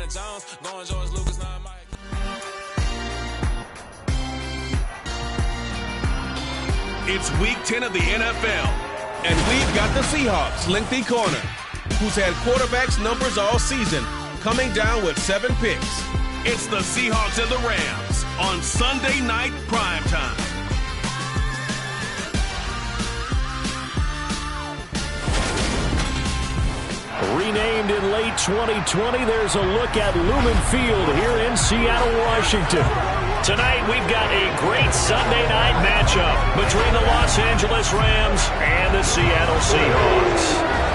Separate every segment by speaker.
Speaker 1: Indiana Jones, going George Lucas, not Mike.
Speaker 2: It's week 10 of the NFL, and we've got the Seahawks' lengthy corner, who's had quarterbacks numbers all season, coming down with 7 picks. It's the Seahawks and the Rams on Sunday night primetime.
Speaker 3: Renamed in late 2020, there's a look at Lumen Field here in Seattle, Washington. Tonight, we've got a great Sunday night matchup between the Los Angeles Rams and the Seattle Seahawks.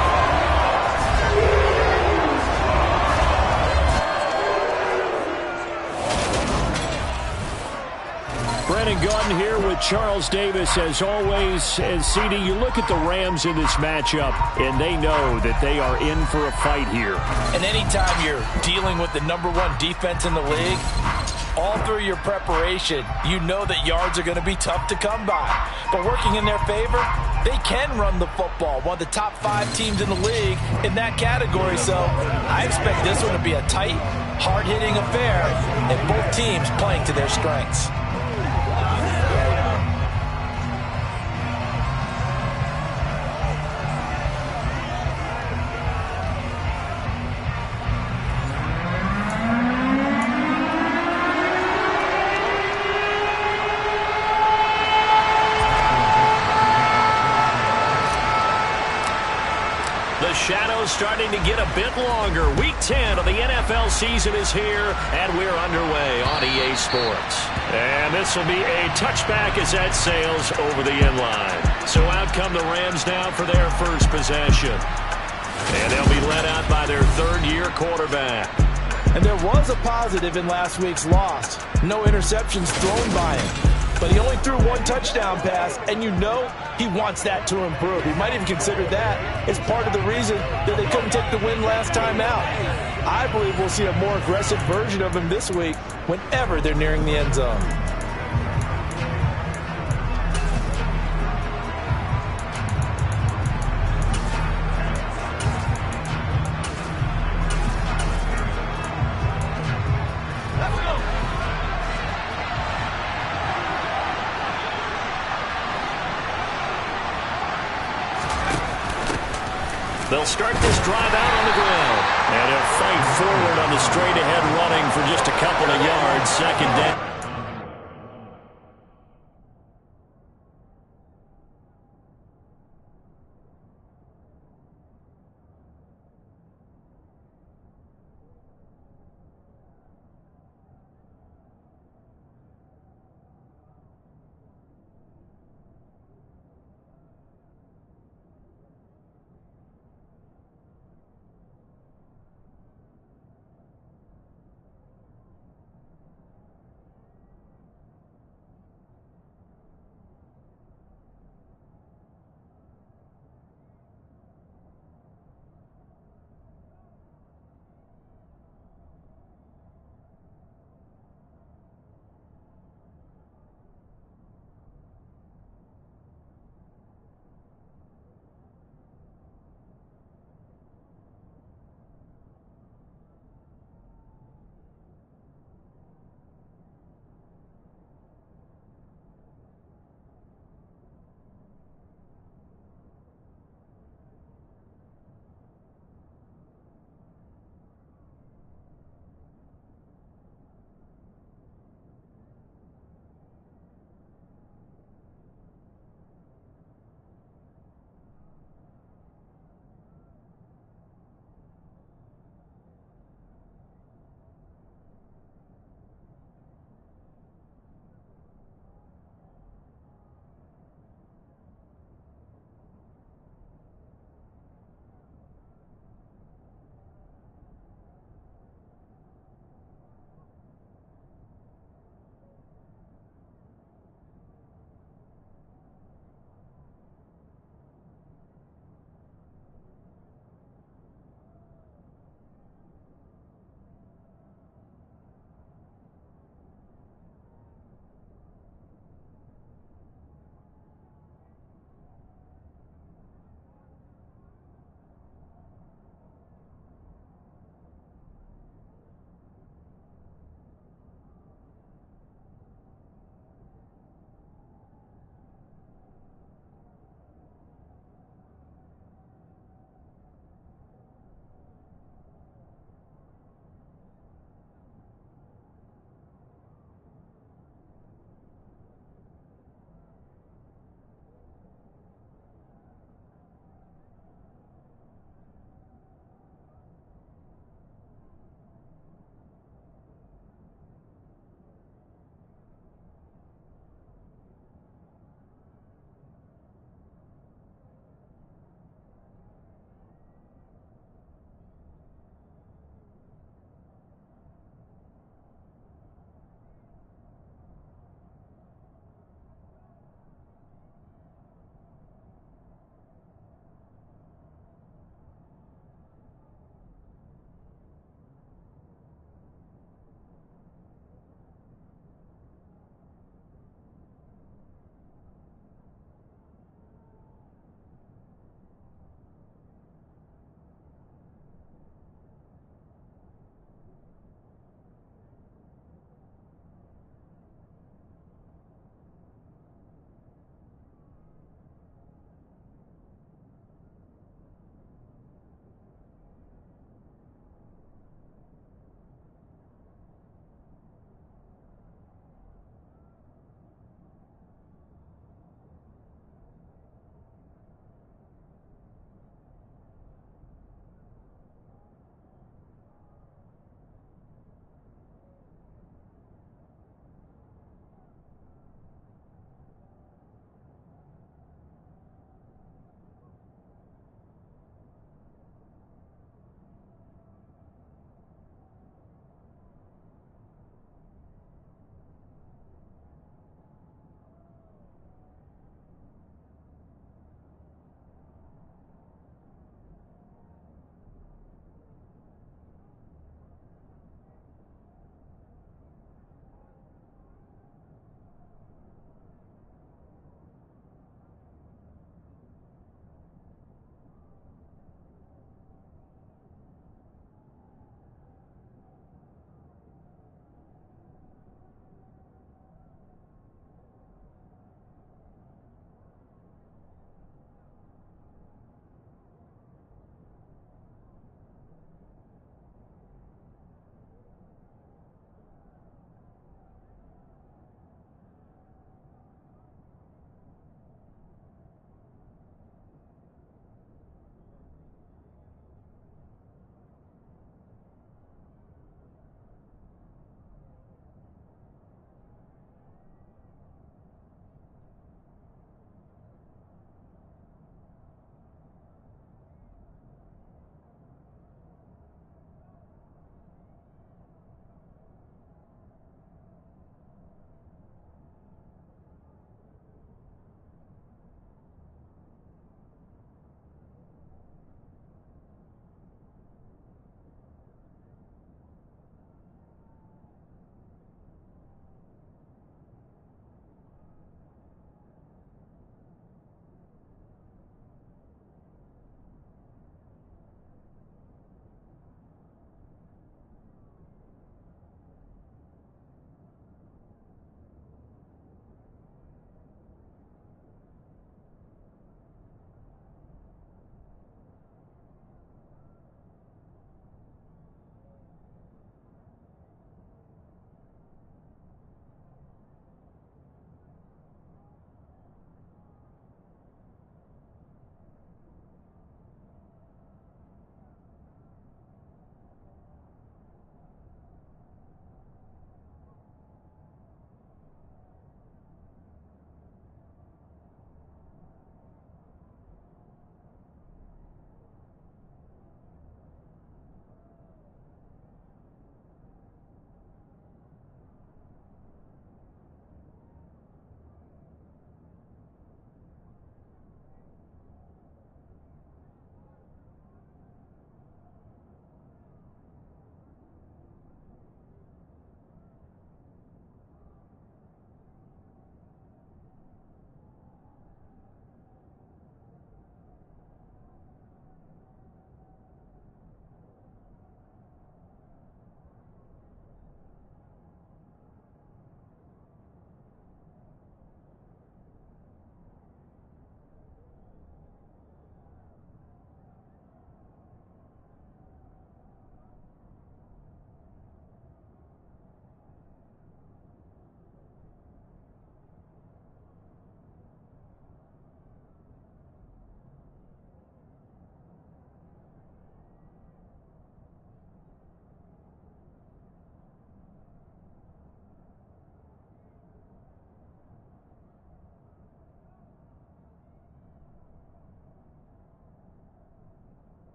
Speaker 3: Brandon Gaudin here with Charles Davis, as always. And CD, you look at the Rams in this matchup, and they know that they are in for a fight here.
Speaker 4: And anytime you're dealing with the #1 defense in the league, all through your preparation, you know that yards are going to be tough to come by. But working in their favor, they can run the football. One of the top 5 teams in the league in that category. So I expect this one to be a tight, hard-hitting affair, and both teams playing to their strengths.
Speaker 3: The shadow's starting to get a bit longer. Week 10 of the NFL season is here, and we're underway on EA Sports. And this will be a touchback as that sails over the inline. So out come the Rams now for their first possession. And they'll be led out by their third-year quarterback.
Speaker 4: And there was a positive in last week's loss. No interceptions thrown by him. But he only threw 1 touchdown pass, and you know he wants that to improve. He might even consider that as part of the reason that they couldn't take the win last time out. I believe we'll see a more aggressive version of him this week whenever they're nearing the end zone.
Speaker 3: They'll start this drive out on the ground. And he'll fight forward on the straight-ahead running for just a couple of yards. Second down.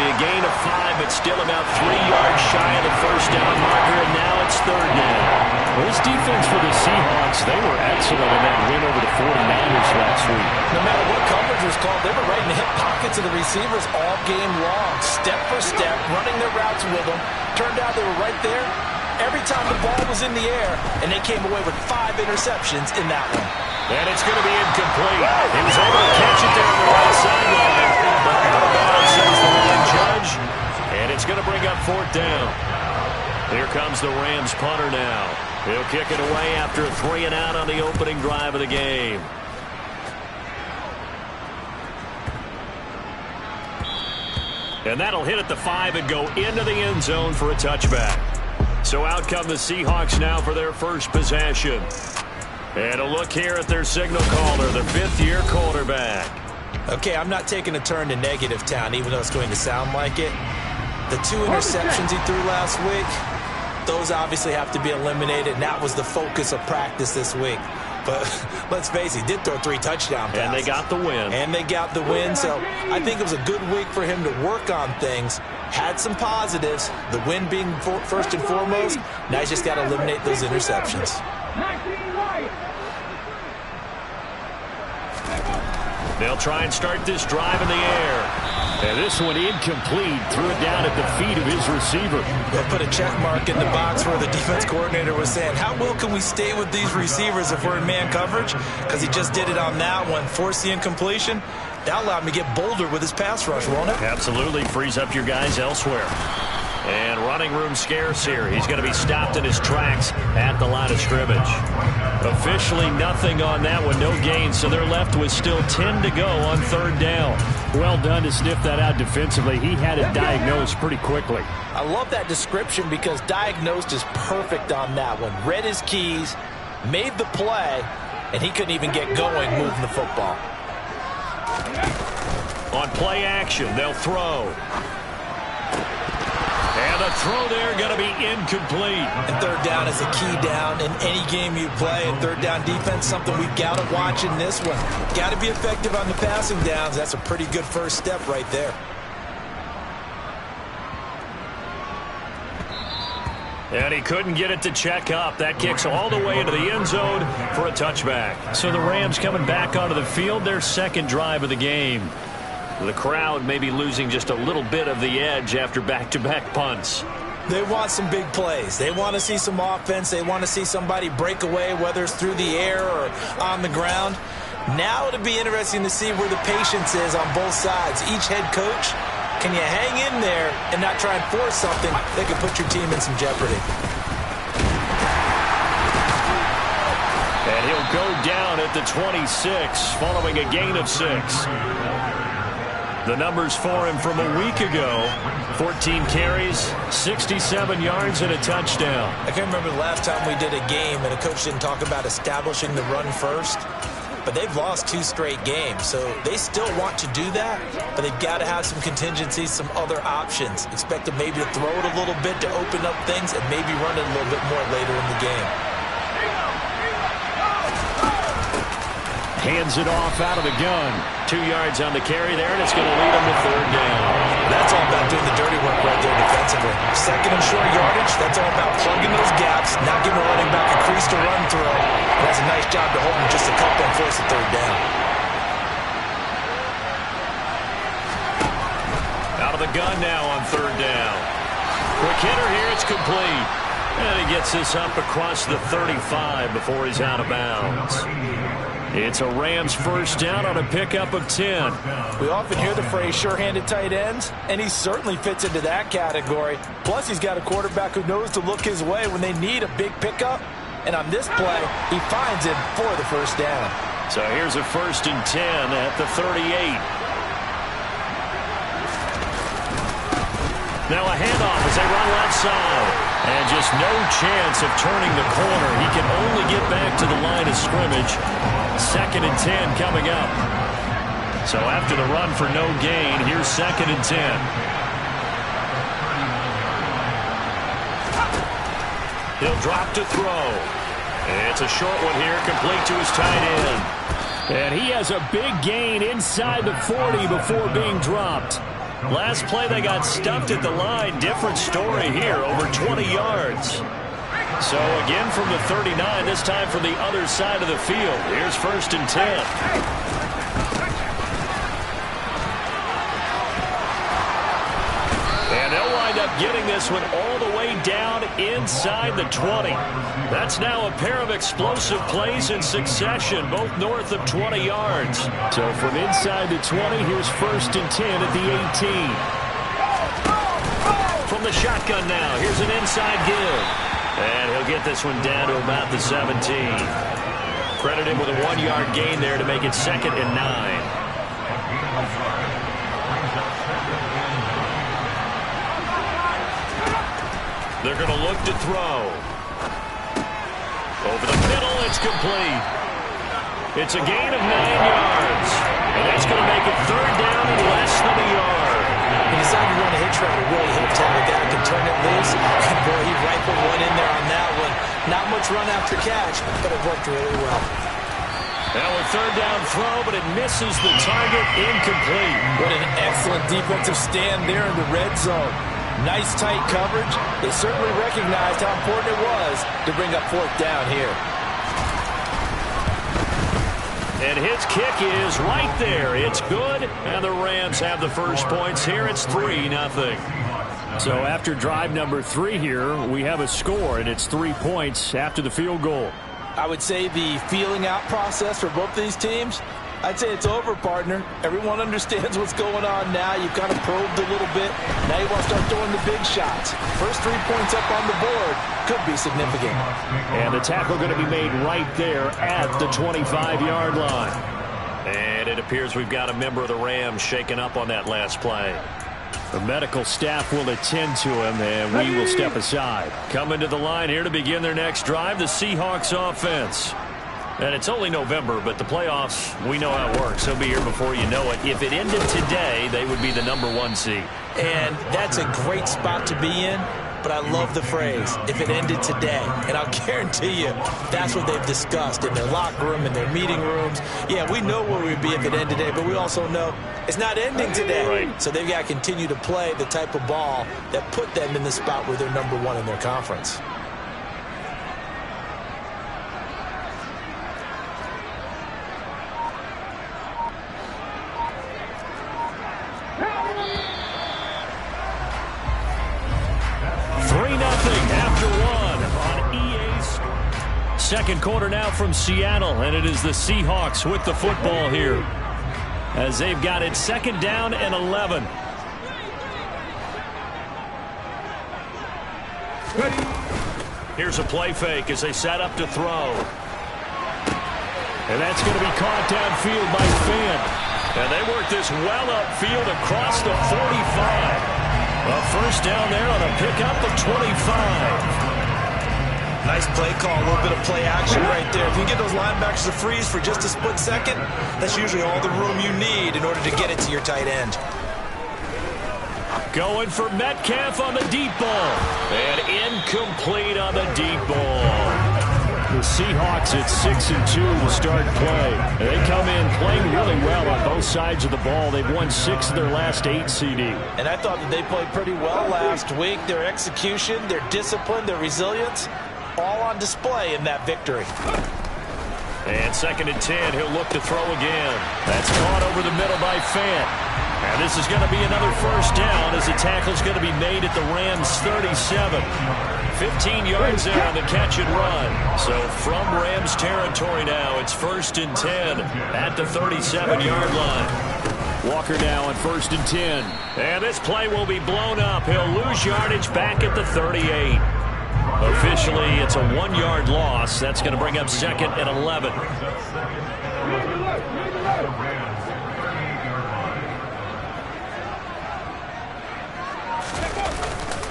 Speaker 3: be a gain of 5, but still about 3 yards shy of the first down marker, and now it's third down.
Speaker 5: Well, this defense for the Seahawks, they were excellent in that win over the 49ers last week.
Speaker 4: No matter what coverage was called, they were right in the hip pockets of the receivers all game long, step for step, running their routes with them. Turned out they were right there every time the ball was in the air, and they came away with 5 interceptions in that one.
Speaker 3: And it's going to be incomplete. He was able to catch it there on the right sideline, but no ball, says the line judge, and it's going to bring up fourth down. Here comes the Rams punter now. He'll kick it away after a 3-and-out on the opening drive of the game. And that'll hit at the 5 and go into the end zone for a touchback. So out come the Seahawks now for their first possession. And a look here at their signal caller, the 5th-year quarterback.
Speaker 4: Okay, I'm not taking a turn to negative town, even though it's going to sound like it. The 2 interceptions he threw last week, those obviously have to be eliminated, and that was the focus of practice this week. But let's face it, he did throw 3 touchdown passes.
Speaker 3: And they got the win.
Speaker 4: And they got the win, so I think it was a good week for him to work on things. Had some positives, the win being first and foremost. Now he's just got to eliminate those interceptions.
Speaker 3: They'll try and start this drive in the air.
Speaker 5: And this one incomplete. Threw it down at the feet of his receiver.
Speaker 4: They'll put a check mark in the box where the defense coordinator was saying, how well can we stay with these receivers if we're in man coverage? Because he just did it on that one. Forced the incompletion. That allowed him to get bolder with his pass rush, won't it?
Speaker 3: Absolutely. Frees up your guys elsewhere. And running room scarce here. He's going to be stopped in his tracks at the line of scrimmage. Officially nothing on that one. No gain. So they're left with still 10 to go on third down.
Speaker 5: Well done to sniff that out defensively. He had it diagnosed pretty quickly.
Speaker 4: I love that description because diagnosed is perfect on that one. Read his keys, made the play, and he couldn't even get going moving the football.
Speaker 3: On play action, they'll throw. And the throw there going to be incomplete.
Speaker 4: And third down is a key down in any game you play. And third down defense, something we've got to watch in this one. Got to be effective on the passing downs. That's a pretty good first step right there.
Speaker 3: And he couldn't get it to check up. That kicks all the way into the end zone for a touchback.
Speaker 5: So the Rams coming back onto the field, their second drive of the game.
Speaker 3: The crowd may be losing just a little bit of the edge after back-to-back punts.
Speaker 4: They want some big plays. They want to see some offense. They want to see somebody break away, whether it's through the air or on the ground. Now it'll be interesting to see where the patience is on both sides. Each head coach, can you hang in there and not try and force something that could put your team in some jeopardy?
Speaker 3: And he'll go down at the 26 following a gain of 6. The numbers for him from a week ago: 14 carries, 67 yards, and a touchdown.
Speaker 4: I can't remember the last time we did a game and a coach didn't talk about establishing the run first. But they've lost 2 straight games, so they still want to do that, but they've got to have some contingencies, some other options. Expect them maybe to throw it a little bit to open up things and maybe run it a little bit more later in the game.
Speaker 5: Hands it off out of the gun.
Speaker 3: 2 yards on the carry there, and it's going to lead them to third down.
Speaker 4: That's all about doing the dirty work right there defensively. Second and short yardage, that's all about plugging those gaps, not giving a running back a crease to run through. And that's a nice job to hold him just a couple and force a third down.
Speaker 3: Out of the gun now on third down. Quick hitter here, it's complete. And he gets this up across the 35 before he's out of bounds. It's a Rams first down on a pickup of 10.
Speaker 4: We often hear the phrase sure-handed tight ends, and he certainly fits into that category. Plus, he's got a quarterback who knows to look his way when they need a big pickup. And on this play, he finds it for the first down.
Speaker 3: So here's a 1st and 10 at the 38. Now a handoff as they run left side. And just no chance of turning the corner. He can only get back to the line of scrimmage. 2nd and 10 coming up. So after the run for no gain, here's 2nd and 10. He'll drop to throw. It's a short one here, complete to his tight end.
Speaker 5: And he has a big gain inside the 40 before being dropped.
Speaker 3: Last play they got stuffed at the line. Different story here, over 20 yards. So again from the 39, this time from the other side of the field. Here's 1st and 10. And they'll wind up getting this one all the way down inside the 20. That's now a pair of explosive plays in succession, both north of 20 yards.
Speaker 5: So from inside the 20, here's 1st and 10 at the 18.
Speaker 3: From the shotgun now, here's an inside give. And he'll get this one down to about the 17. Credit him with a 1-yard gain there to make it 2nd and 9. They're going to look to throw. Over the middle, it's complete. It's a gain of 9 yards. And that's going to make it 3rd down and less than a yard.
Speaker 4: He decided to run a hitch route to really hit him. The guy can turn it loose. And boy, he rifled one in there on that one. Not much run after catch, but it worked really well.
Speaker 3: Now a 3rd down throw, but it misses the target, incomplete.
Speaker 4: What an excellent defensive stand there in the red zone. Nice tight coverage. They certainly recognized how important it was to bring up 4th down here.
Speaker 3: And his kick is right there. It's good, and the Rams have the first points here. It's 3-0.
Speaker 5: So after drive number 3 here, we have a score, and it's 3 points after the field goal.
Speaker 4: I would say the feeling out process for both these teams, I'd say it's over, partner. Everyone understands what's going on now. You've kind of probed a little bit. Now you want to start throwing the big shots. First 3 points up on the board could be significant.
Speaker 5: And the tackle going to be made right there at the 25-yard line.
Speaker 3: And it appears we've got a member of the Rams shaken up on that last play.
Speaker 5: The medical staff will attend to him, and we will step aside.
Speaker 3: Coming to the line here to begin their next drive, the Seahawks offense. And it's only November, but the playoffs, we know how it works. They'll be here before you know it. If it ended today, they would be the #1 seed.
Speaker 4: And that's a great spot to be in, but I love the phrase, if it ended today. And I'll guarantee you, that's what they've discussed in their locker room, in their meeting rooms. Yeah, we know where we'd be if it ended today, but we also know it's not ending today.
Speaker 3: Right.
Speaker 4: So they've got to continue to play the type of ball that put them in the spot where they're #1 in their conference.
Speaker 3: Second quarter now from Seattle, and it is the Seahawks with the football here as they've got it 2nd down and 11. Here's a play fake as they set up to throw.
Speaker 5: And that's going to be caught downfield by Fant.
Speaker 3: And they work this well upfield across the 45. A first down there on a pickup of 25.
Speaker 4: Nice play call, a little bit of play action right there. If you can get those linebackers to freeze for just a split second, that's usually all the room you need in order to get it to your tight end.
Speaker 3: Going for Metcalf on the deep ball. And incomplete on the deep ball.
Speaker 5: The Seahawks at 6-2 to start play. They come in playing really well on both sides of the ball. They've won 6 of their last 8 CD.
Speaker 4: And I thought that they played pretty well last week. Their execution, their discipline, their resilience, all on display in that victory.
Speaker 3: And 2nd and 10, he'll look to throw again. That's caught over the middle by Fant. And this is going to be another first down as the tackle's going to be made at the Rams' 37. 15 yards there on the catch and run. So from Rams territory now, it's 1st and 10 at the 37-yard line.
Speaker 5: Walker now on 1st and 10.
Speaker 3: And this play will be blown up. He'll lose yardage back at the 38. Officially, it's a 1-yard loss. That's going to bring up 2nd and 11.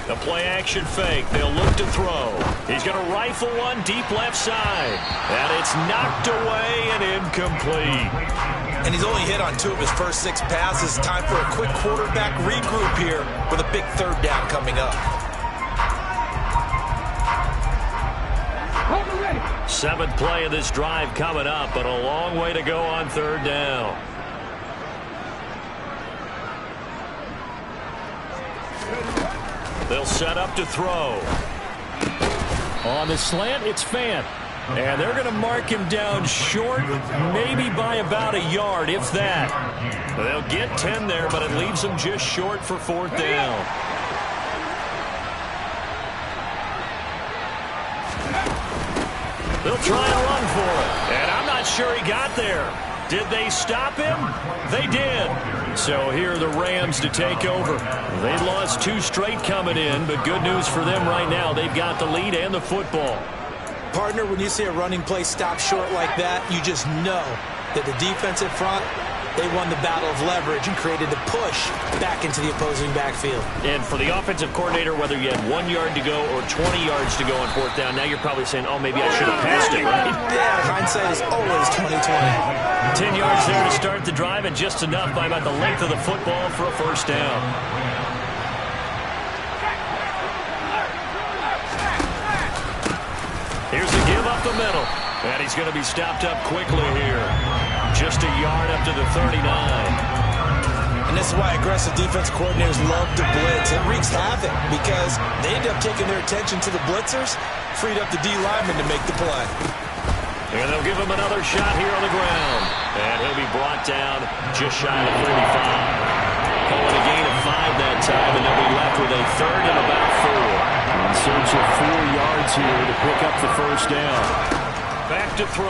Speaker 3: The play action fake. They'll look to throw. He's going to rifle one deep left side. And it's knocked away and incomplete.
Speaker 4: And he's only hit on 2 of his first 6 passes. Time for a quick quarterback regroup here with a big 3rd down coming up.
Speaker 3: 7th play of this drive coming up, but a long way to go on 3rd down. They'll set up to throw.
Speaker 5: On the slant, it's Fant. And they're going to mark him down short, maybe by about a yard, if that. They'll get 10 there, but it leaves them just short for 4th down. They'll try and run for it. And I'm not sure he got there. Did they stop him? They did. So here are the Rams to take over. They lost 2 straight coming in, but good news for them right now. They've got the lead and the football.
Speaker 4: Partner, when you see a running play stop short like that, you just know that the defensive front, they won the battle of leverage and created the push back into the opposing backfield.
Speaker 3: And for the offensive coordinator, whether you had 1 yard to go or 20 yards to go on 4th down, now you're probably saying, oh, maybe I should have passed it, right?
Speaker 4: Yeah, hindsight is always 20/20.
Speaker 3: 10 yards there to start the drive, and just enough by about the length of the football for a 1st down. Here's the give up the middle. And he's going to be stopped up quickly here. Just a yard up to the 39.
Speaker 4: And this is why aggressive defense coordinators love to blitz. It wreaks havoc because they end up taking their attention to the blitzers, freed up the D lineman to make the play.
Speaker 3: And they'll give him another shot here on the ground. And he'll be brought down just shy of the 35. Calling a gain of 5 that time, and they'll be left with a 3rd and about 4.
Speaker 5: In search of 4 yards here to pick up the 1st down.
Speaker 3: Back to throw.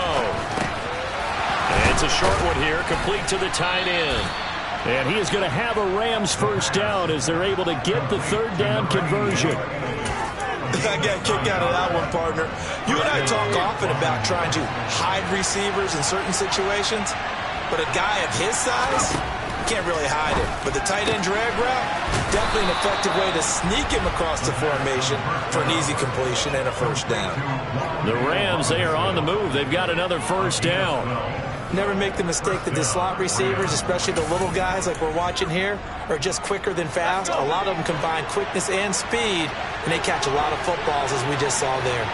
Speaker 3: And it's a short one here, complete to the tight end.
Speaker 5: And he is going to have a Rams 1st down as they're able to get the 3rd down conversion.
Speaker 4: I got a kick out of that one, partner. You and I talk often about trying to hide receivers in certain situations, but a guy of his size can't really hide it. But the tight end drag route, definitely an effective way to sneak him across the formation for an easy completion and a 1st down.
Speaker 5: The Rams, they are on the move. They've got another 1st down.
Speaker 4: Never make the mistake that the slot receivers, especially the little guys like we're watching here, are just quicker than fast. A lot of them combine quickness and speed, and they catch a lot of footballs, as we just saw there.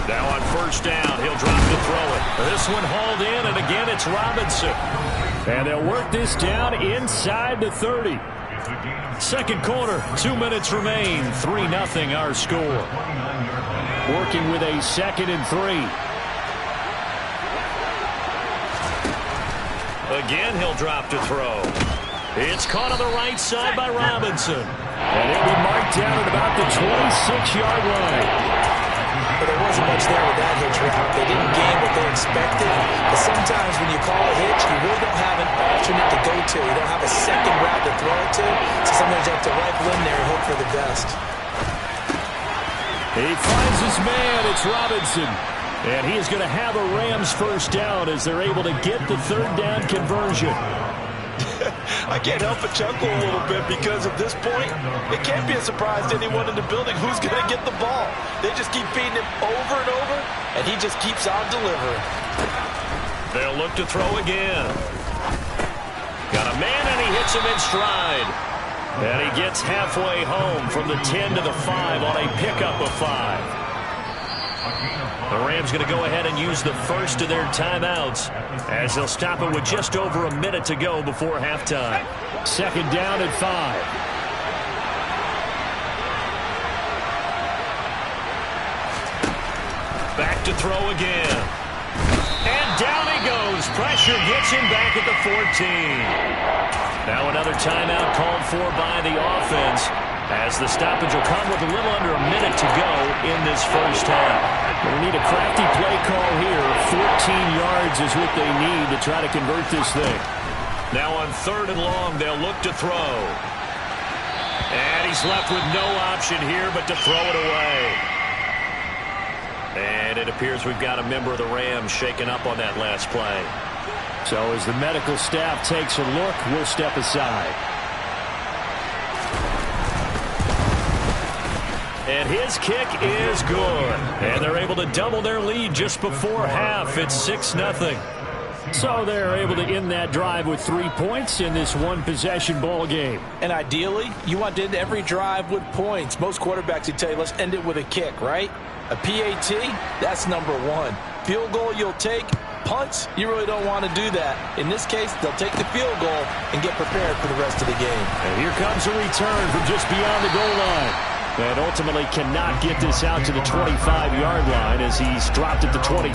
Speaker 3: Now on 1st down, he'll drop to throw it. This one hauled in, and again it's Robinson.
Speaker 5: And they'll work this down inside the 30. 2nd quarter, 2 minutes remain. 3-0 our score. Working with a 2nd and 3.
Speaker 3: Again, he'll drop to throw. It's caught on the right side by Robinson.
Speaker 5: And he'll be marked down at about the 26-yard line.
Speaker 4: But there wasn't much there with that hitch route. They didn't gain what they expected. But sometimes when you call a hitch, you really don't have an alternate to go to. You don't have a second route to throw it to. So sometimes you have to rifle in there and hope for the best.
Speaker 5: He finds his man. It's Robinson. And he is going to have a Rams 1st down as they're able to get the 3rd down conversion.
Speaker 4: I can't help but chuckle a little bit because at this point, it can't be a surprise to anyone in the building who's going to get the ball. They just keep feeding him over and over, and he just keeps on delivering.
Speaker 3: They'll look to throw again. Got a man, and he hits him in stride. And he gets halfway home from the 10 to the 5 on a pickup of 5. The Rams going to go ahead and use the first of their timeouts as they'll stop it with just over a minute to go before halftime.
Speaker 5: 2nd down and 5.
Speaker 3: Back to throw again. And down he goes. Pressure gets him back at the 14. Now another timeout called for by the offense as the stoppage will come with a little under a minute to go in this 1st half.
Speaker 5: They need a crafty play call here. 14 yards is what they need to try to convert this thing.
Speaker 3: Now on 3rd and long, they'll look to throw. And he's left with no option here but to throw it away. And it appears we've got a member of the Rams shaken up on that last play.
Speaker 5: So as the medical staff takes a look, we'll step aside.
Speaker 3: And his kick is good. And they're able to double their lead just before half. It's 6-0.
Speaker 5: So they're able to end that drive with 3 points in this one-possession ball game.
Speaker 4: And ideally, you want to end every drive with points. Most quarterbacks would tell you, let's end it with a kick, right? A PAT, that's number 1. Field goal you'll take, punts, you really don't want to do that. In this case, they'll take the field goal and get prepared for the rest of the game.
Speaker 3: And here comes a return from just beyond the goal line. And ultimately cannot get this out to the 25-yard line as he's dropped at the 23.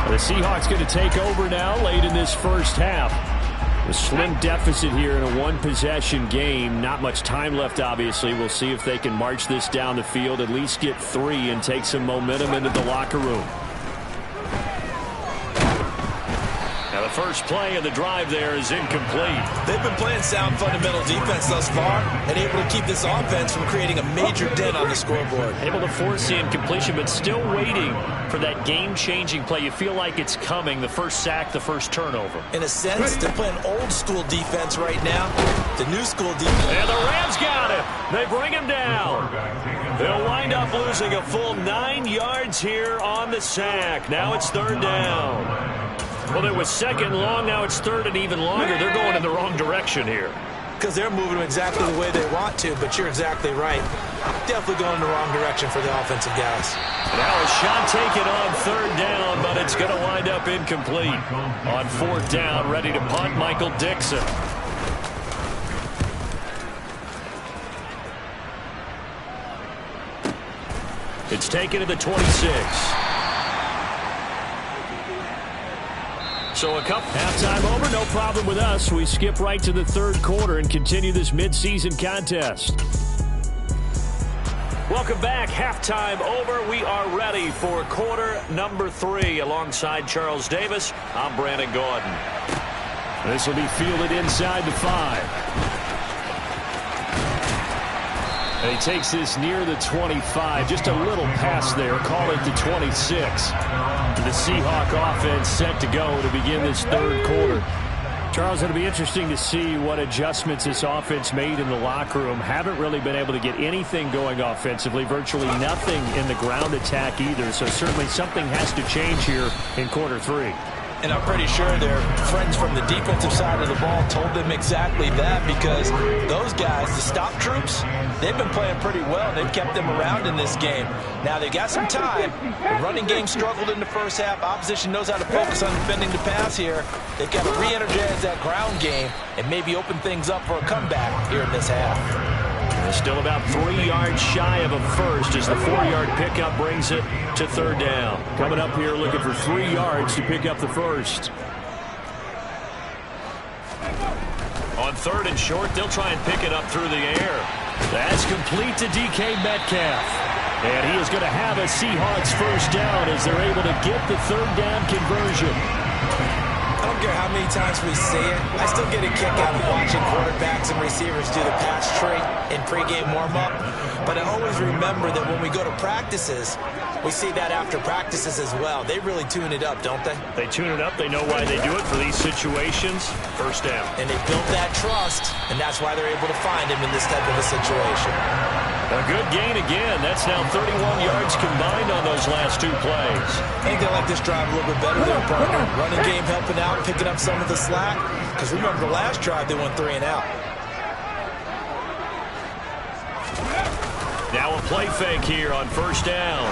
Speaker 3: The Seahawks going to take over now late in this first half. A slim deficit here in a one-possession game. Not much time left, obviously. We'll see if they can march this down the field, at least get 3 and take some momentum into the locker room. Now the first play of the drive there is incomplete.
Speaker 4: They've been playing sound fundamental defense thus far and able to keep this offense from creating a major dent on the scoreboard.
Speaker 3: Able to force the incompletion, but still waiting for that game-changing play. You feel like it's coming, the first sack, the first turnover.
Speaker 4: In a sense, they're playing old-school defense right now. The new-school defense.
Speaker 3: And the Rams got him. They bring him down. They'll wind up losing a full 9 yards here on the sack. Now it's third down. Well, it was second long. Now it's third and even longer. They're going in the wrong direction here.
Speaker 4: Because they're moving exactly the way they want to, but you're exactly right. Definitely going in the wrong direction for the offensive guys.
Speaker 3: Now a shot taken on third down, but it's going to wind up incomplete. On fourth down, ready to punt, Michael Dixon. It's taken to the 26. So halftime over, no problem with us. We skip right to the third quarter and continue this midseason contest. Welcome back. Halftime over. We are ready for quarter number 3. Alongside Charles Davis, I'm Brandon Gordon. This will be fielded inside the 5. And he takes this near the 25. Just a little pass there. Call it the 26. The Seahawk offense set to go to begin this third quarter. Charles, it'll be interesting to see what adjustments this offense made in the locker room. Haven't really been able to get anything going offensively. Virtually nothing in the ground attack either. So certainly something has to change here in quarter 3.
Speaker 4: And I'm pretty sure their friends from the defensive side of the ball told them exactly that, because those guys, the stop troops, they've been playing pretty well. They've kept them around in this game. Now they got some time. The running game struggled in the first half. Opposition knows how to focus on defending the pass here. They've got to re-energize that ground game and maybe open things up for a comeback here in this half.
Speaker 3: Still about 3 yards shy of a first as the 4-yard pickup brings it to third down. Coming up here looking for 3 yards to pick up the first. On third and short, they'll try and pick it up through the air. That's complete to DK Metcalf. And he is going to have a Seahawks first down as they're able to get the third down conversion.
Speaker 4: I don't care how many times we see it. I still get a kick out of watching quarterbacks and receivers do the pass tree in pregame warm-up. But I always remember that when we go to practices, we see that after practices as well. They really tune it up, don't they?
Speaker 3: They tune it up. They know why they do it for these situations. First down.
Speaker 4: And they built that trust, and that's why they're able to find him in this type of a situation.
Speaker 3: A good gain again. That's now 31 yards combined on those last 2 plays.
Speaker 4: I think they like this drive a little bit better there, partner. Running game helping out, picking up some of the slack. Because remember, the last drive they went 3 and out.
Speaker 3: Now a play fake here on first down.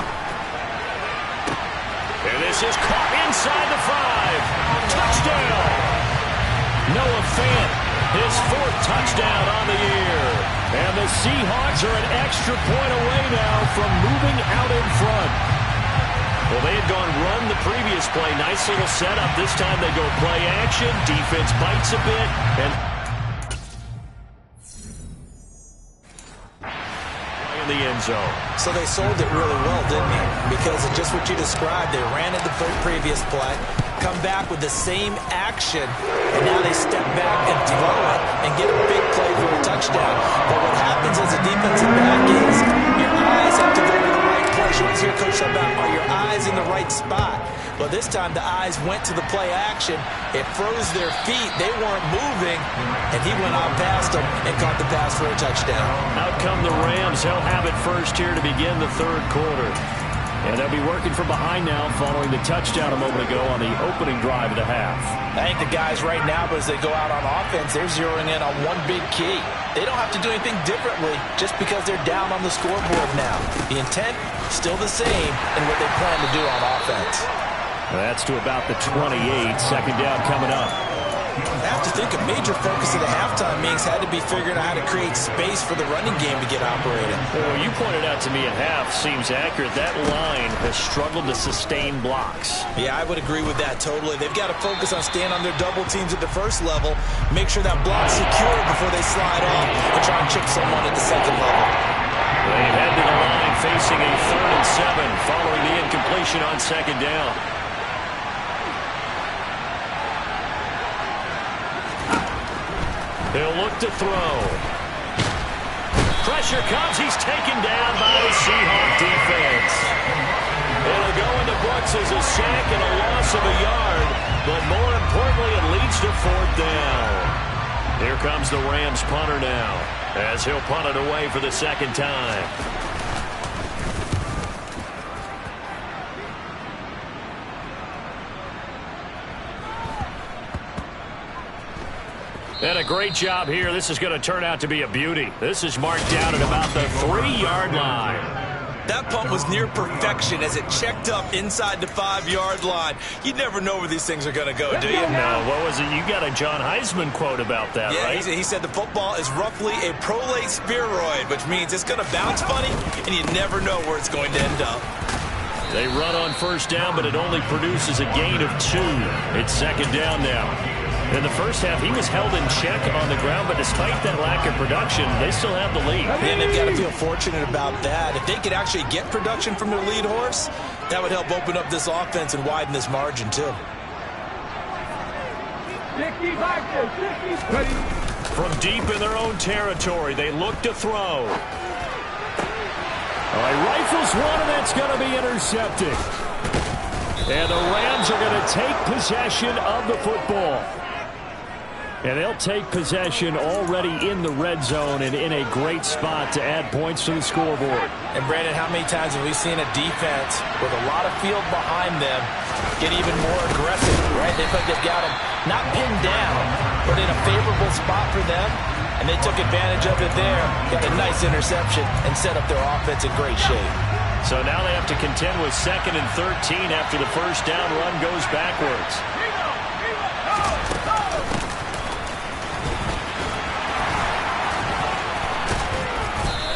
Speaker 3: And this is caught inside the 5. Touchdown! Noah Fant, his 4th touchdown on the year. And the Seahawks are an extra point away now from moving out in front. Well, they had gone run the previous play. Nice little setup. This time they go play action. Defense bites a bit. And in the end zone.
Speaker 4: So they sold it really well, didn't they? Because of just what you described. They ran it the previous play, come back with the same action, and now they step back and throw it and get a big play for a touchdown. But what happens as a defensive back is your eyes have to go to the right place. You always hear Coach talk about, are your eyes in the right spot? Well, this time the eyes went to the play action. It froze their feet. They weren't moving, and he went out past them and caught the pass for a touchdown.
Speaker 3: Out come the Rams. They'll have it first here to begin the third quarter. And they'll be working from behind now following the touchdown a moment ago on the opening drive of the half.
Speaker 4: I think the guys right now, as they go out on offense, they're zeroing in on one big key. They don't have to do anything differently just because they're down on the scoreboard now. The intent, still the same in what they plan to do on offense.
Speaker 5: That's to about the 28. Second down coming up.
Speaker 4: I have to think a major focus of the halftime meetings had to be figuring out how to create space for the running game to get operating.
Speaker 5: Well, you pointed out to me at half seems accurate. That line has struggled to sustain blocks.
Speaker 4: Yeah, I would agree with that totally. They've got to focus on staying on their double teams at the first level, make sure that block's secure before they slide off and try and chip someone at the second level.
Speaker 5: They head to the line facing a 3rd and 7 following the incompletion on second down. He'll look to throw. Pressure comes. He's taken down by the Seahawk defense. It'll go in the books as a sack and a loss of a yard, but more importantly, it leads to 4th down. Here comes the Rams punter now, as he'll punt it away for the second time. And a great job here. This is going to turn out to be a beauty. This is marked down at about the 3-yard line.
Speaker 4: That punt was near perfection as it checked up inside the 5-yard line. You never know where these things are going to go, do you?
Speaker 5: No, what was it? You got a John Heisman quote about that,
Speaker 4: yeah,
Speaker 5: right?
Speaker 4: He said the football is roughly a prolate spheroid, which means it's going to bounce funny, and you never know where it's going to end up.
Speaker 5: They run on first down, but it only produces a gain of 2. It's second down now. In the first half, he was held in check on the ground, but despite that lack of production, they still have the lead.
Speaker 4: And they've got to feel fortunate about that. If they could actually get production from their lead horse, that would help open up this offense and widen this margin, too.
Speaker 5: From deep in their own territory, they look to throw. All right, rifles one, and that's going to be intercepted. And the Rams are going to take possession of the football. And they'll take possession already in the red zone and in a great spot to add points to the scoreboard.
Speaker 4: And, Brandon, how many times have we seen a defense with a lot of field behind them get even more aggressive, right? They think they've got them not pinned down, but in a favorable spot for them, and they took advantage of it there, got a nice interception, and set up their offense in great shape.
Speaker 5: So now they have to contend with 2nd and 13 after the first down run goes backwards.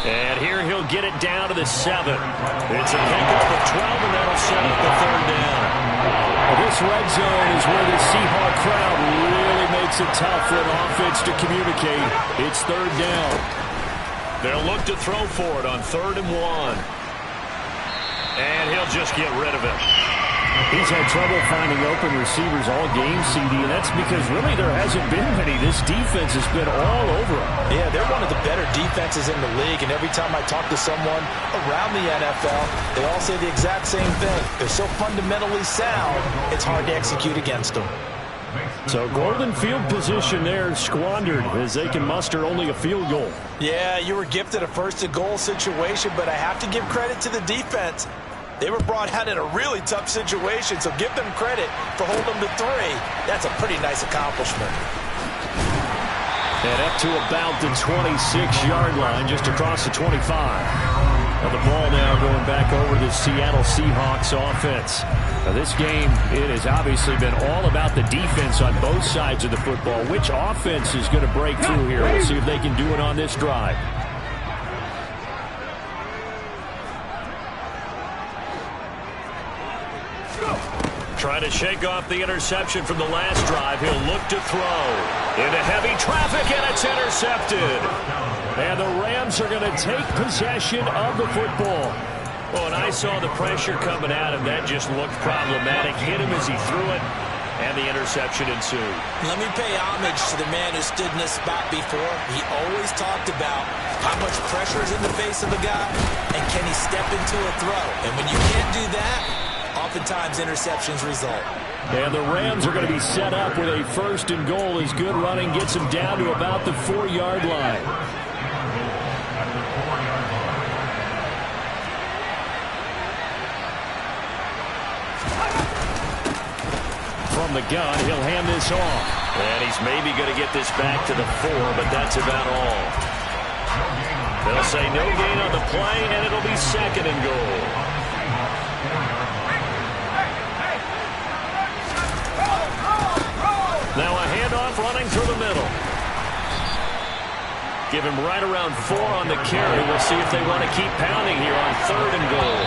Speaker 5: And here he'll get it down to the 7. It's a pickup of 12, and that'll set up the 3rd down. This red zone is where the Seahawk crowd really makes it tough for an offense to communicate. It's 3rd down. They'll look to throw for it on 3rd and 1. And he'll just get rid of it. He's had trouble finding open receivers all game, CD, and that's because really there hasn't been many. This defense has been all over him.
Speaker 4: Yeah, they're one of the better defenses in the league, and every time I talk to someone around the NFL, they all say the exact same thing. They're so fundamentally sound, it's hard to execute against them.
Speaker 5: So golden field position there squandered as they can muster only a field goal.
Speaker 4: Yeah, you were gifted a first-and-goal situation, but I have to give credit to the defense. They were brought out in a really tough situation, so give them credit for holding them to 3. That's a pretty nice accomplishment.
Speaker 5: And up to about the 26-yard line, just across the 25. Now the ball now going back over the Seattle Seahawks offense. Now this game, it has obviously been all about the defense on both sides of the football. Which offense is going to break through here? We'll see if they can do it on this drive. Trying to shake off the interception from the last drive. He'll look to throw. Into heavy traffic, and it's intercepted. And the Rams are going to take possession of the football. Oh, and I saw the pressure coming at him. That just looked problematic. Hit him as he threw it, and the interception ensued.
Speaker 4: Let me pay homage to the man who stood in this spot before. He always talked about how much pressure is in the face of a guy, and can he step into a throw. And when you can't do that, oftentimes interceptions result.
Speaker 5: And the Rams are going to be set up with a 1st and goal as good running gets them down to about the 4-yard line. From the gun, he'll hand this off. And he's maybe going to get this back to the 4, but that's about all. They'll say no gain on the play, and it'll be 2nd and goal.
Speaker 3: line through the middle. Give him right around 4 on the carry. We'll see if they want to keep pounding here on 3rd and goal.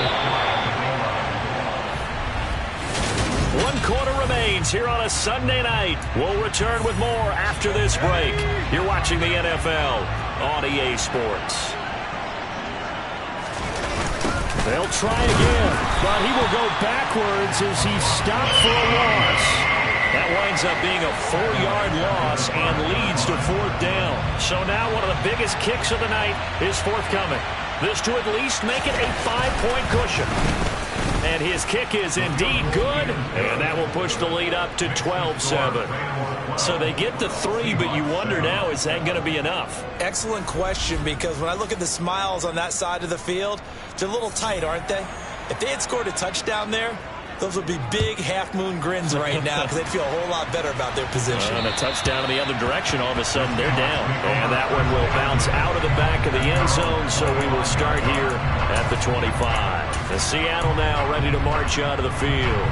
Speaker 3: 1 quarter remains here on a Sunday night. We'll return with more after this break. You're watching the NFL on EA Sports. They'll try again, but he will go backwards as he's stopped for a loss. That winds up being a 4-yard loss and leads to 4th down. So now one of the biggest kicks of the night is forthcoming. This to at least make it a 5-point cushion. And his kick is indeed good, and that will push the lead up to 12-7. So they get to 3, but you wonder now, is that going to be enough?
Speaker 4: Excellent question, because when I look at the smiles on that side of the field, they're a little tight, aren't they? If they had scored a touchdown there, those would be big half-moon grins right now because they'd feel a whole lot better about their position.
Speaker 3: And a touchdown in the other direction, all of a sudden they're down. And that one will bounce out of the back of the end zone, so we will start here at the 25. The Seattle now ready to march out of the field.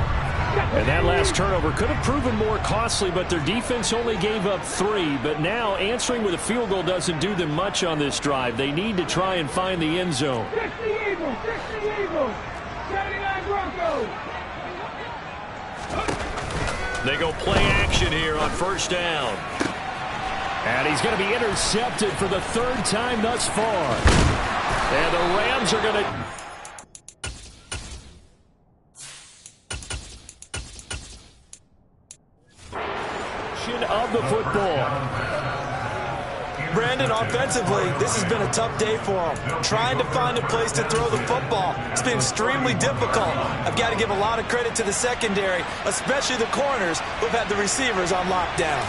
Speaker 3: And that last turnover could have proven more costly, but their defense only gave up 3. But now answering with a field goal doesn't do them much on this drive. They need to try and find the end zone.
Speaker 6: 60 Eagles, 79 Broncos.
Speaker 3: They go play action here on 1st down.
Speaker 5: And he's going to be intercepted for the 3rd time thus far. And the Rams are going to... of the football.
Speaker 4: Brandon, offensively, this has been a tough day for them. Trying to find a place to throw the football. It's been extremely difficult. I've got to give a lot of credit to the secondary, especially the corners who've had the receivers on lockdown.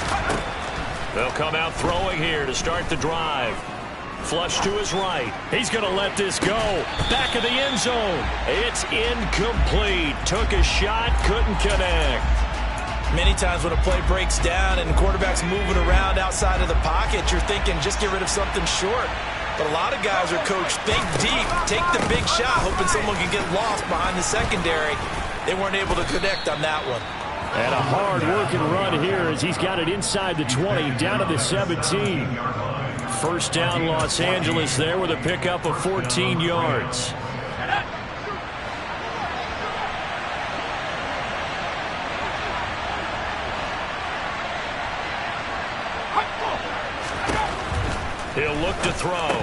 Speaker 3: They'll come out throwing here to start the drive. Flush to his right. He's going to let this go. Back of the end zone. It's incomplete. Took a shot, couldn't connect.
Speaker 4: Many times when a play breaks down and the quarterback's moving around outside of the pocket, you're thinking just get rid of something short. But a lot of guys are coached, think deep, take the big shot, hoping someone can get lost behind the secondary. They weren't able to connect on that one.
Speaker 5: And a hard-working run here as he's got it inside the 20, down to the 17. 1st down Los Angeles there with a pickup of 14 yards.
Speaker 3: He'll look to throw.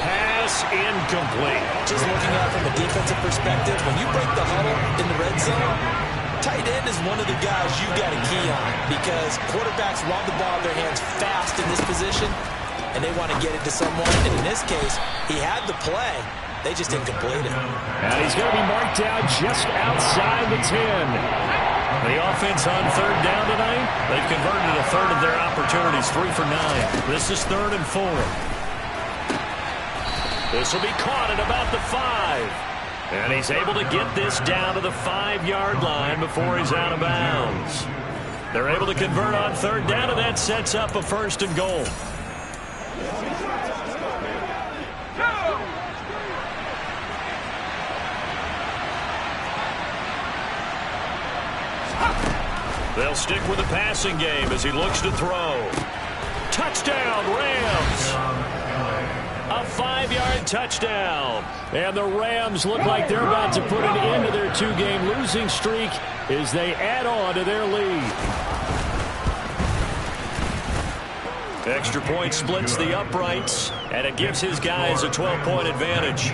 Speaker 3: Pass incomplete.
Speaker 4: Just looking at it from a defensive perspective, when you break the huddle in the red zone, tight end is one of the guys you got to key on because quarterbacks want the ball in their hands fast in this position, and they want to get it to someone. And in this case, he had the play. They just didn't complete it.
Speaker 5: And he's going to be marked down just outside the 10.
Speaker 3: The offense on 3rd down tonight, they've converted a 1/3 of their opportunities, 3 for 9. This is 3rd and 4. This will be caught at about the 5. And he's able to get this down to the 5-yard line before he's out of bounds. They're able to convert on 3rd down, and that sets up a 1st and goal. They'll stick with the passing game as he looks to throw. Touchdown, Rams! A 5-yard touchdown.
Speaker 5: And the Rams look like they're about to put an end to their 2-game losing streak as they add on to their lead.
Speaker 3: Extra point splits the uprights, and it gives his guys a 12-point advantage.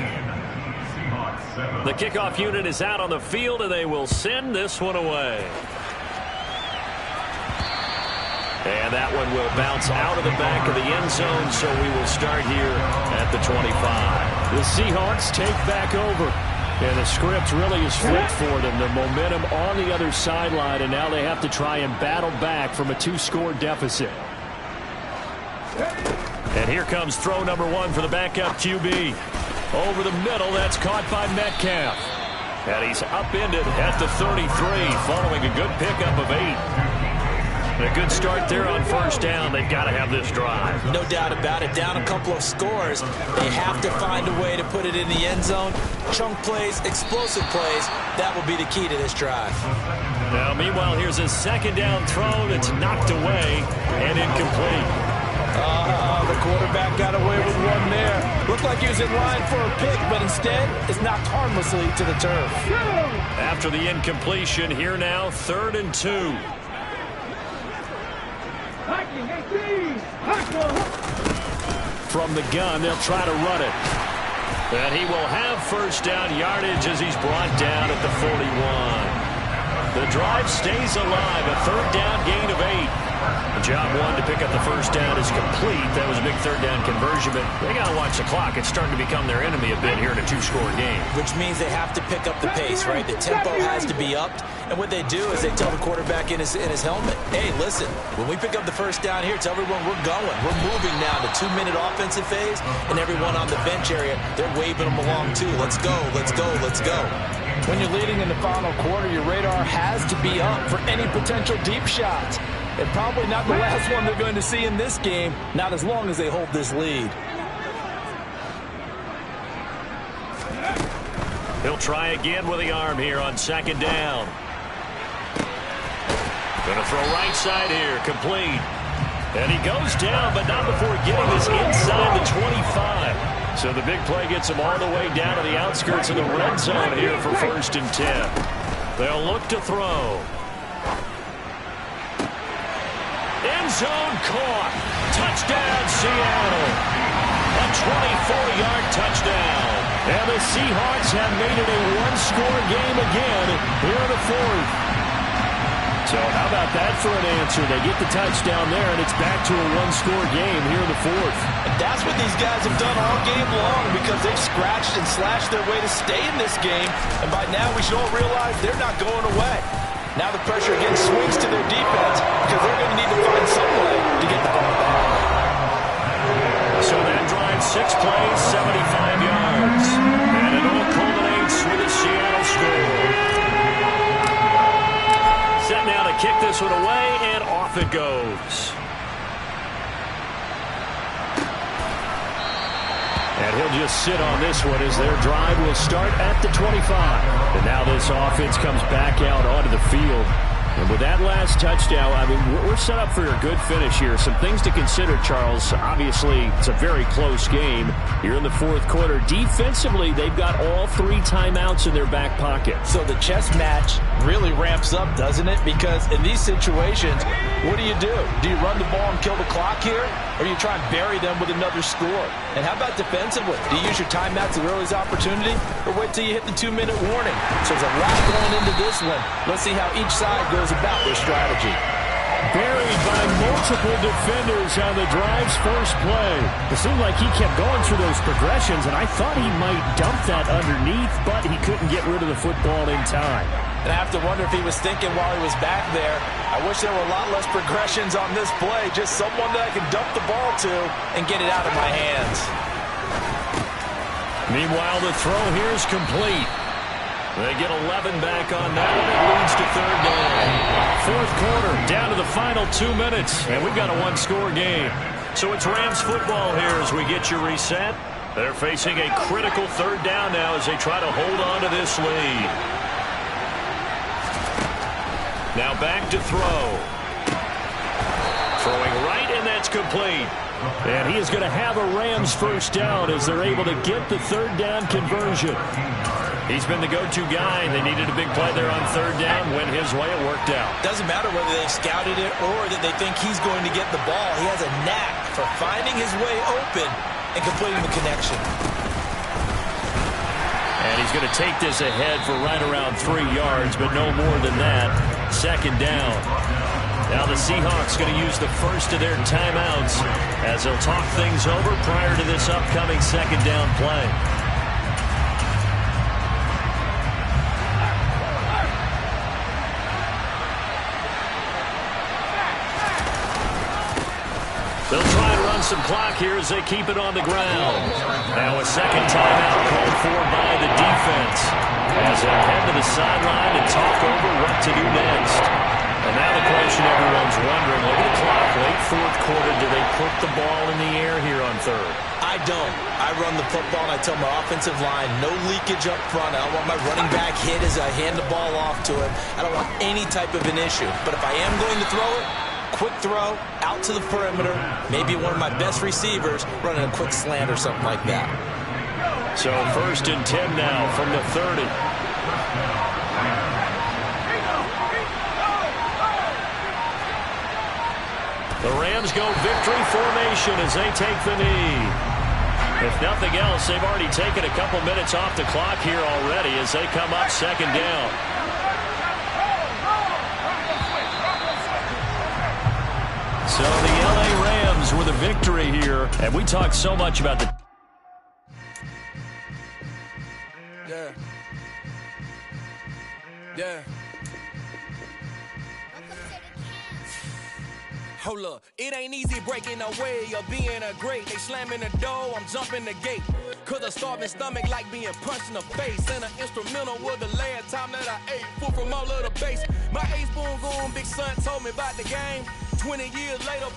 Speaker 3: The kickoff unit is out on the field, and they will send this one away. And that one will bounce out of the back of the end zone, so we will start here at the 25.
Speaker 5: The Seahawks take back over. And the script really is flipped for them. The momentum on the other sideline, and now they have to try and battle back from a 2-score deficit.
Speaker 3: And here comes throw number 1 for the backup QB. Over the middle, that's caught by Metcalf. And he's upended at the 33, following a good pickup of 8. A good start there on 1st down. They've got to have this drive.
Speaker 4: No doubt about it. Down a couple of scores. They have to find a way to put it in the end zone. Chunk plays, explosive plays. That will be the key to this drive.
Speaker 5: Now, meanwhile, here's a second down throw that's knocked away and incomplete.
Speaker 4: The quarterback got away with one there. Looked like he was in line for a pick, but instead it's knocked harmlessly to the turf.
Speaker 5: After the incompletion, here now, 3rd and 2. From the gun, they'll try to run it. And he will have first down yardage as he's brought down at the 41. The drive stays alive, a 3rd down gain of 8. Job 1 to pick up the first down is complete. That was a big 3rd down conversion, but they got to watch the clock. It's starting to become their enemy a bit here in a 2-score game.
Speaker 4: Which means they have to pick up the pace, right? The tempo has to be upped. And what they do is they tell the quarterback in his helmet, hey, listen, when we pick up the first down here, tell everyone we're going. We're moving now to 2-minute offensive phase, and everyone on the bench area, they're waving them along too. Let's go, let's go, let's go. When you're leading in the final quarter, your radar has to be up for any potential deep shots. And probably not the last one they're going to see in this game, not as long as they hold this lead.
Speaker 5: He'll try again with the arm here on 2nd down. Going to throw right side here, complete. And he goes down, but not before getting this inside the 25. So the big play gets him all the way down to the outskirts of the red zone here for 1st and 10. They'll look to throw. End zone caught. Touchdown, Seattle. A 24-yard touchdown. And the Seahawks have made it a 1-score game again here in the 4th. So how about that for an answer? They get the touchdown there, and it's back to a 1-score game here in the 4th.
Speaker 4: And that's what these guys have done all game long because they've scratched and slashed their way to stay in this game. And by now we should all realize they're not going away. Now the pressure again swings to their defense because they're going to need to find some way to get the ball back.
Speaker 5: So that drive, 6 plays, 75 yards. And it all culminates with a Seattle score. Set now to kick this one away, and off it goes. And he'll just sit on this one as their drive will start at the 25. And now this offense comes back out onto the field. And with that last touchdown, I mean, we're set up for a good finish here. Some things to consider, Charles. Obviously, it's a very close game here in the 4th quarter. Defensively, they've got all 3 timeouts in their back pocket.
Speaker 4: So the chess match really ramps up, doesn't it? Because in these situations, what do? Do you run the ball and kill the clock here? Or do you try and bury them with another score? And how about defensively? Do you use your timeouts at the earliest opportunity? Or wait till you hit the 2-minute warning? So there's a lot going into this one. Let's see how each side goes about their strategy.
Speaker 5: Buried by multiple defenders on the drive's first play. It seemed like he kept going through those progressions, and I thought he might dump that underneath, but he couldn't get rid of the football in time.
Speaker 4: And I have to wonder if he was thinking while he was back there, I wish there were a lot less progressions on this play, just someone that I can dump the ball to and get it out of my hands.
Speaker 5: Meanwhile, the throw here is complete. They get 11 back on that, and it leads to 3rd down. 4th quarter, down to the final 2 minutes, and we've got a 1-score game. So it's Rams football here as we get you reset. They're facing a critical 3rd down now as they try to hold on to this lead. Now back to throw. Throwing right, and that's complete. And he is going to have a Rams first down as they're able to get the 3rd down conversion. He's been the go-to guy. They needed a big play there on 3rd down. Went his way, it worked out.
Speaker 4: Doesn't matter whether they scouted it or that they think he's going to get the ball. He has a knack for finding his way open and completing the connection.
Speaker 5: And he's going to take this ahead for right around 3 yards, but no more than that. 2nd down. Now the Seahawks going to use the first of their timeouts as they'll talk things over prior to this upcoming 2nd down play. They'll try to run some clock here as they keep it on the ground. Now a 2nd timeout called for by the defense as they head to the sideline and talk over what to do next. And now the question everyone's wondering, look at the clock, late 4th quarter, do they put the ball in the air here on 3rd?
Speaker 4: I I don't. I run the football, and I tell my offensive line, no leakage up front. I don't want my running back hit as I hand the ball off to him. I don't want any type of an issue. But if I am going to throw it, quick throw, out to the perimeter, maybe one of my best receivers running a quick slant or something like that.
Speaker 3: So 1st and 10 now from the 30. The Rams go victory formation as they take the knee. If nothing else, they've already taken a couple minutes off the clock here already as they come up 2nd down. So the LA Rams with a victory here. And we talked so much about the...
Speaker 1: Yeah. Hold up, it ain't easy breaking away or being a great. They slamming the door, I'm jumping the gate. Cause a starving stomach like being punched in the face. And an instrumental was the last time that I ate. Food from all of the base. My ace boom goon, big son told me about the game. 20 years later,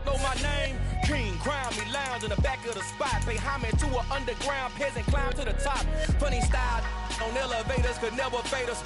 Speaker 1: know my name. King, crown me, lounge in the back of the spot. Pay homage to an underground peasant, climb to the top. Funny style on elevators could never fade us.